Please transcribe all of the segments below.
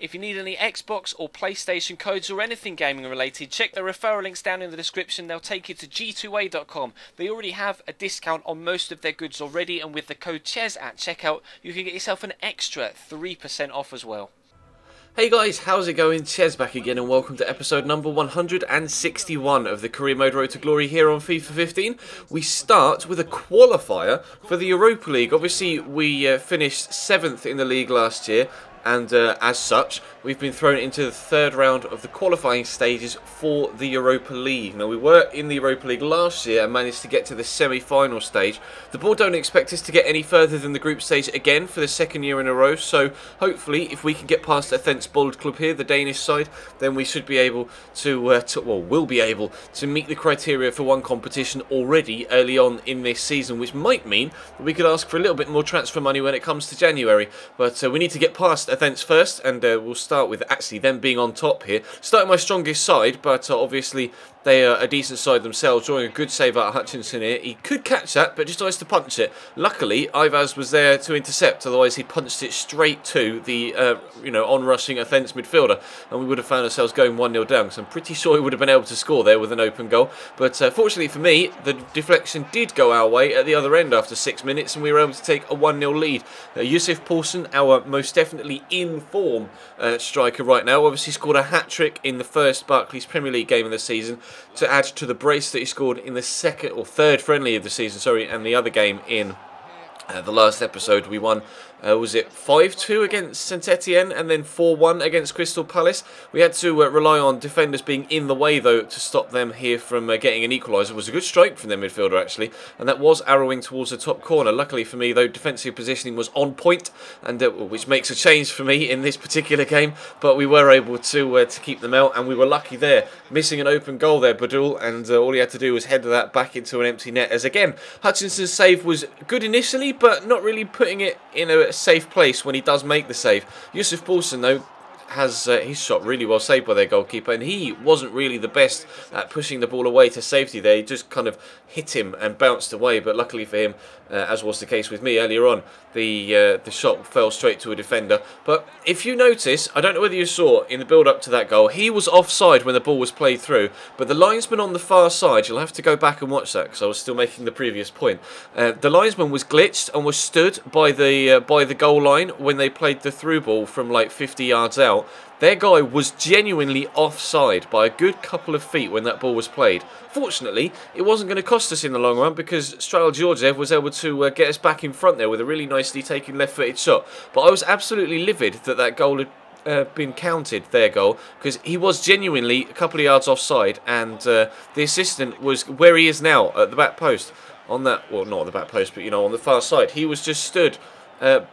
If you need any Xbox or PlayStation codes or anything gaming related, check the referral links down in the description. They'll take you to g2a.com. They already have a discount on most of their goods already, and with the code CHES at checkout, you can get yourself an extra 3% off as well. Hey guys, how's it going? Ches back again and welcome to episode number 161 of the Career Mode Road to Glory here on FIFA 15. We start with a qualifier for the Europa League. Obviously we finished 7th in the league last year, and as such we've been thrown into the third round of the qualifying stages for the Europa League. Now, we were in the Europa League last year and managed to get to the semi-final stage. The board don't expect us to get any further than the group stage again for the second year in a row, so hopefully if we can get past Thurs Club here, the Danish side, then we should be able to will be able to meet the criteria for one competition already early on in this season, which might mean that we could ask for a little bit more transfer money when it comes to January. But we need to get past Thurs first, and we'll start with actually them being on top here. Starting my strongest side, but obviously they are a decent side themselves, drawing a good save out of Hutchinson here. He could catch that, but just tries to punch it. Luckily, Ivaz was there to intercept, otherwise he punched it straight to the on-rushing Thurs midfielder, and we would have found ourselves going 1-0 down, so I'm pretty sure he would have been able to score there with an open goal. But fortunately for me, the deflection did go our way at the other end after 6 minutes, and we were able to take a 1-0 lead. Yusuf Poulsen, our most definitely in form striker right now, obviously scored a hat-trick in the first Barclays Premier League game of the season, to add to the brace that he scored in the second or third friendly of the season, and the other game in the last episode. We won, was it 5-2 against Saint Etienne and then 4-1 against Crystal Palace. We had to rely on defenders being in the way, though, to stop them here from getting an equaliser. It was a good strike from their midfielder, actually, and that was arrowing towards the top corner. Luckily for me, though, defensive positioning was on point, and which makes a change for me in this particular game, but we were able to keep them out, and we were lucky there. Missing an open goal there, Badul, and all he had to do was head that back into an empty net, as again, Hutchinson's save was good initially, but not really putting it in a safe place when he does make the save. Yusuf Poulsen, though, has his shot really well saved by their goalkeeper, and he wasn't really the best at pushing the ball away to safety there. He just kind of hit him and bounced away, but luckily for him, as was the case with me earlier on, the shot fell straight to a defender. But if you notice, I don't know whether you saw in the build-up to that goal, he was offside when the ball was played through, but the linesman on the far side, you'll have to go back and watch that because I was still making the previous point. The linesman was glitched and was stood by the goal line when they played the through ball from like 50 yards out. Their guy was genuinely offside by a good couple of feet when that ball was played. Fortunately, it wasn't going to cost us in the long run because Strail Georgiev was able to get us back in front there with a really nicely taken left-footed shot. But I was absolutely livid that that goal had been counted, their goal, because he was genuinely a couple of yards offside, and the assistant was where he is now at the back post. On that, well, not at the back post, but on the far side. He was just stood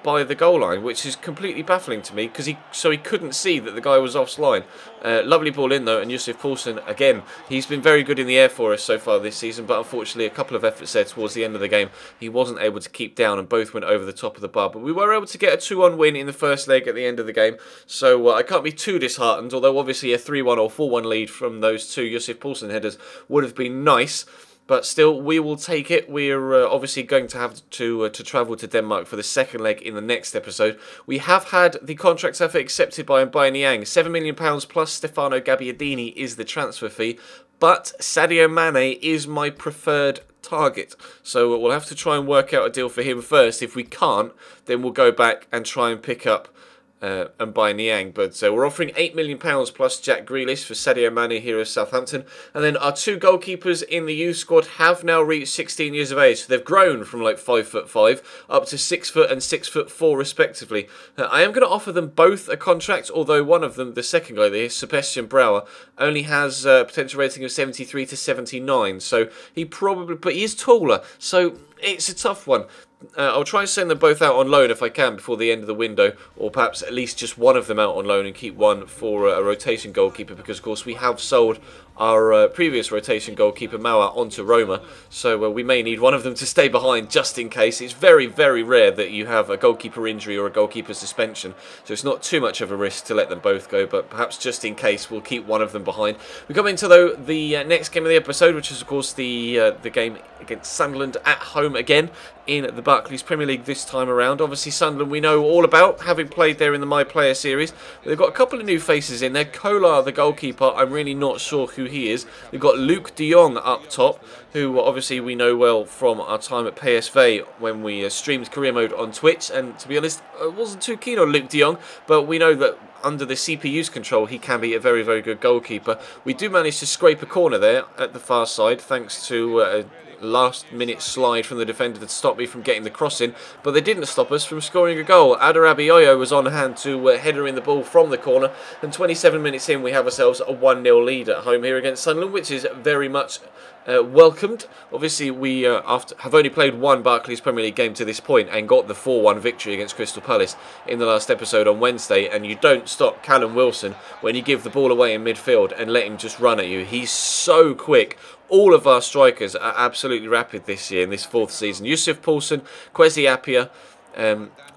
by the goal line, which is completely baffling to me because he couldn't see that the guy was offline. Lovely ball in though, and Yusuf Poulsen, again, he's been very good in the air for us so far this season, but unfortunately a couple of efforts there towards the end of the game he wasn't able to keep down, and both went over the top of the bar. But we were able to get a 2-1 win in the first leg at the end of the game, so I can't be too disheartened, although obviously a 3-1 or 4-1 lead from those two Yusuf Poulsen headers would have been nice. But still, we will take it. We're obviously going to have to travel to Denmark for the second leg in the next episode. We have had the contract offer accepted by Niang. £7 million plus Stefano Gabbiadini is the transfer fee. But Sadio Mane is my preferred target. So we'll have to try and work out a deal for him first. If we can't, then we'll go back and try and pick up and buy Niang. But we're offering £8 million plus Jack Grealish for Sadio Mane here at Southampton. And then our two goalkeepers in the youth squad have now reached 16 years of age. So they've grown from like 5'5" up to 6 foot and 6'4" respectively. I am going to offer them both a contract, although one of them, the second guy there, Sebastian Brouwer, only has a potential rating of 73 to 79. So but he is taller. So it's a tough one. I'll try and send them both out on loan if I can before the end of the window, or perhaps at least just one of them out on loan and keep one for a rotation goalkeeper, because of course we have sold our previous rotation goalkeeper Mauer onto Roma, so we may need one of them to stay behind just in case. It's very, very rare that you have a goalkeeper injury or a goalkeeper suspension, so it's not too much of a risk to let them both go, but perhaps just in case we'll keep one of them behind. We come into, though, the next game of the episode, which is of course the game against Sunderland at home again in the Barclays Premier League this time around. Obviously Sunderland we know all about, having played there in the My Player series. They've got a couple of new faces in there. Kolar, the goalkeeper, I'm really not sure who he is. They've got Luke de Jong up top, who obviously we know well from our time at PSV when we streamed career mode on Twitch. And to be honest, I wasn't too keen on Luke de Jong, but we know that under the CPU's control, he can be a very, very good goalkeeper. We do manage to scrape a corner there at the far side, thanks to a last-minute slide from the defender that stopped me from getting the cross in, but they didn't stop us from scoring a goal. Adarabioyo was on hand to header in the ball from the corner, and 27 minutes in, we have ourselves a 1-0 lead at home here against Sunderland, which is very much welcomed. Obviously, we have only played one Barclays Premier League game to this point and got the 4-1 victory against Crystal Palace in the last episode on Wednesday, and you don't stop Callum Wilson when you give the ball away in midfield and let him just run at you. He's so quick. All of our strikers are absolutely rapid this year in this fourth season. Yusuf Poulsen, Kwesi Appiah,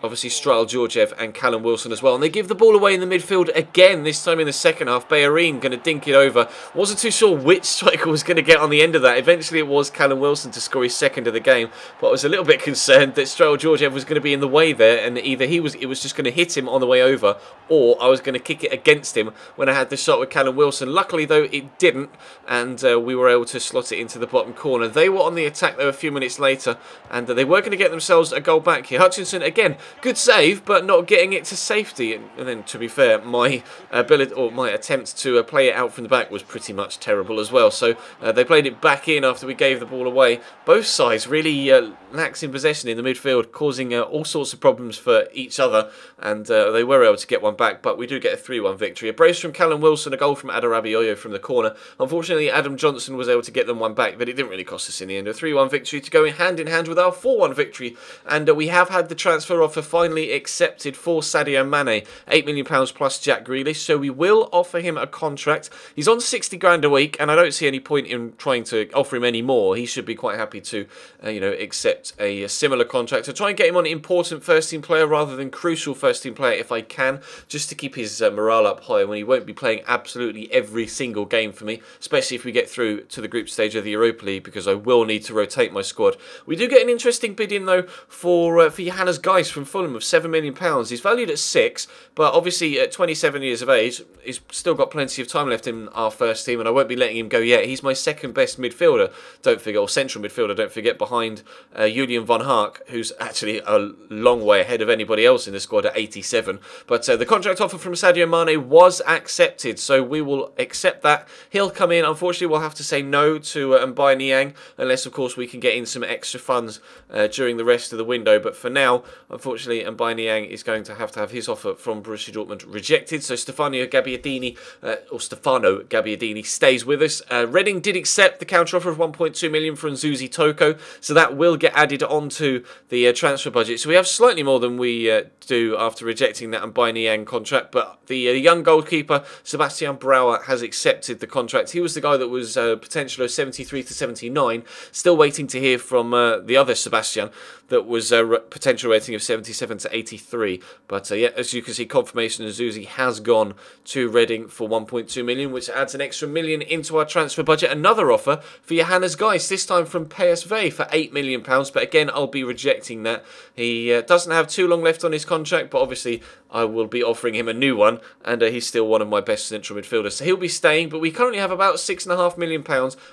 obviously Strahl Georgiev and Callum Wilson as well. And they give the ball away in the midfield again, this time in the second half. Bayerin going to dink it over. Wasn't too sure which striker was going to get on the end of that. Eventually it was Callum Wilson to score his second of the game. But I was a little bit concerned that Strahl Georgiev was going to be in the way there, and either it was just going to hit him on the way over, or I was going to kick it against him when I had the shot with Callum Wilson. Luckily though it didn't, and we were able to slot it into the bottom corner. They were on the attack though a few minutes later, and they were going to get themselves a goal back here. Hutchinson again, good save, but not getting it to safety. And then, to be fair, my ability or my attempt to play it out from the back was pretty much terrible as well. So they played it back in after we gave the ball away. Both sides really lax in possession in the midfield, causing all sorts of problems for each other. And they were able to get one back, but we do get a 3-1 victory. A brace from Callum Wilson, a goal from Adarabioyo from the corner. Unfortunately, Adam Johnson was able to get them one back, but it didn't really cost us in the end. A 3-1 victory to go hand in hand with our 4-1 victory. And we have had the transfer offer finally accepted for Sadio Mane, £8 million plus Jack Grealish, so we will offer him a contract. He's on 60 grand a week, and I don't see any point in trying to offer him any more. He should be quite happy to, accept a similar contract. To try and get him on important first-team player rather than crucial first-team player if I can, just to keep his morale up high when he won't be playing absolutely every single game for me, especially if we get through to the group stage of the Europa League, because I will need to rotate my squad. We do get an interesting bid in though for Johannes Geis from Fulham of £7 million. He's valued at 6, but obviously at 27 years of age, he's still got plenty of time left in our first team, and I won't be letting him go yet. He's my second best midfielder, don't forget, or central midfielder, don't forget, behind Julian von Hark, who's actually a long way ahead of anybody else in the squad at 87. But the contract offer from Sadio Mane was accepted, so we will accept that. He'll come in. Unfortunately, we'll have to say no to Mbai Niang, unless, of course, we can get in some extra funds during the rest of the window. But for now, unfortunately, Mbai Niang is going to have his offer from Borussia Dortmund rejected. So Stefano Gabbiadini stays with us. Reading did accept the counter offer of 1.2 million from Nzuzi Toko, so that will get added onto the transfer budget. So we have slightly more than we do after rejecting that Mbai Niang contract. But the young goalkeeper Sebastian Brauer has accepted the contract. He was the guy that was potential of 73 to 79. Still waiting to hear from the other Sebastian that was potential rating of 77 to 83. But yeah, as you can see, confirmation Nzuzi has gone to Reading for 1.2 million, which adds an extra million into our transfer budget. Another offer for Johannes Geis, this time from PSV for £8 million. But again, I'll be rejecting that. He doesn't have too long left on his contract, but obviously I will be offering him a new one, and he's still one of my best central midfielders. So he'll be staying, but we currently have about £6.5 million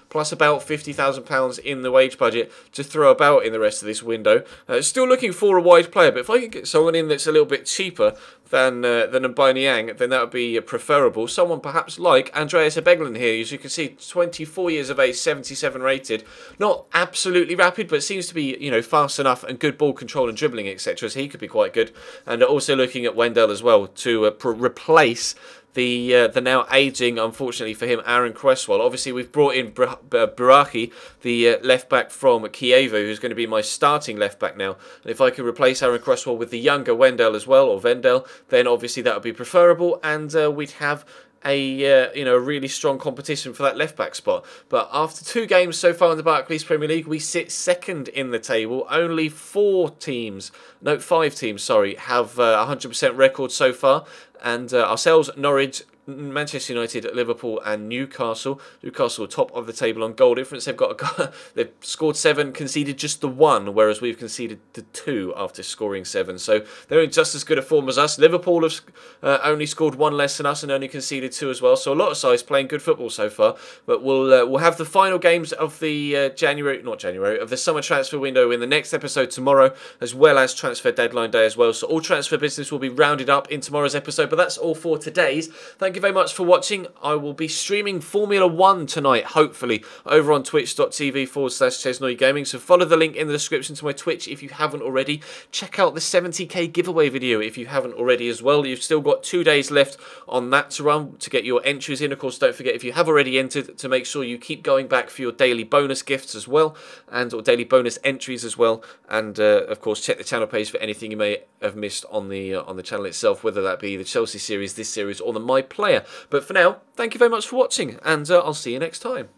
plus about £50,000 in the wage budget to throw about in the rest of this window. Still looking for a wide player, but if I can get someone in that's a little bit cheaper than Mbai Niang, then that would be preferable. Someone perhaps like Andreas Ebeglin here. As you can see, 24 years of age, 77 rated. Not absolutely rapid, but seems to be, fast enough and good ball control and dribbling, etc. So he could be quite good. And also looking at Wendell as well to replace the now ageing, unfortunately for him, Aaron Cresswell. Obviously, we've brought in Buraki, the left-back from Kiev, who's going to be my starting left-back now. And if I can replace Aaron Cresswell with the younger Wendell as well, or Vendel, then obviously that would be preferable, and we'd have a really strong competition for that left back spot. But after 2 games so far in the Barclays Premier League, we sit second in the table. Only 5 teams, have 100% record so far. and ourselves, Norwich, Manchester United, Liverpool and Newcastle. Newcastle top of the table on goal difference. They've scored 7, conceded just the 1, whereas we've conceded the 2 after scoring 7. So they're in just as good a form as us. Liverpool have only scored 1 less than us and only conceded 2 as well. So a lot of sides playing good football so far. But we'll have the final games of the of the summer transfer window in the next episode tomorrow, as well as transfer deadline day as well. So all transfer business will be rounded up in tomorrow's episode. But that's all for today's. Thank you very much for watching. I will be streaming Formula 1 tonight, hopefully, over on twitch.tv/Chesnoy Gaming. So follow the link in the description to my Twitch if you haven't already. Check out the 70k giveaway video if you haven't already as well. You've still got 2 days left on that to run to get your entries in. Of course, don't forget, if you have already entered, to make sure you keep going back for your daily bonus gifts as well, or daily bonus entries as well. And of course, check the channel page for anything you may have missed on the channel itself, whether that be the Chelsea series, this series, or the My Player. But for now, thank you very much for watching, and I'll see you next time.